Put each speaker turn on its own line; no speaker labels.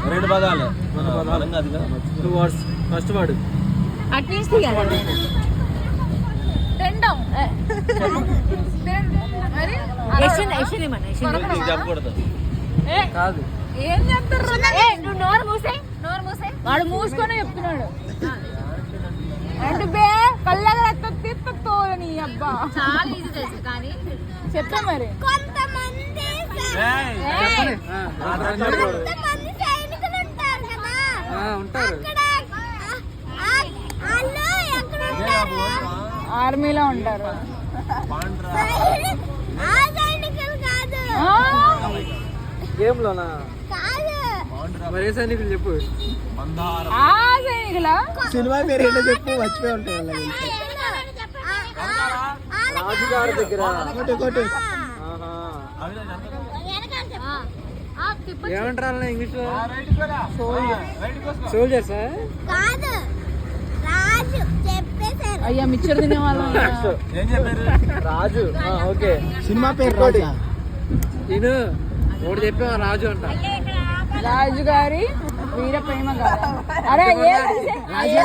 రెండు పదాలు
two words first word
at least
చెప్పకూడదు
కాదు.
ఏం చెప్తారు? నువ్వు నోరు మూసే వాడు మూసుకొని చెప్తున్నాడు. అంటే బే కళ్ళగా రక్తం తీర్తో నీ అబ్బా చాలా ఈజీ తెలుసు కానీ చెప్పే మరి.
ఉంటారు
ఆర్మీలో ఉంటారు.
గేమ్ లోనా మరి ఏ సైనికులు చెప్పు.
ఆ సైనికుల
సినిమా పేరు ఏంటో చెప్పు, మర్చిపోయి ఉంటాయి.
రాజుగారి దగ్గర
కొట్టు
ఏమంటారా ఇంగ్లీష్ లో? సోల్జర్స్
అయ్యా మిక్చర్ తినే వాళ్ళం.
ఏం చెప్పారు?
రాజు. ఓకే
సినిమా పేరు రాజా.
నేను ఒకటి చెప్పా రాజు అంట.
రాజు గారి వీర ప్రేమ గారు. అరే
రాజా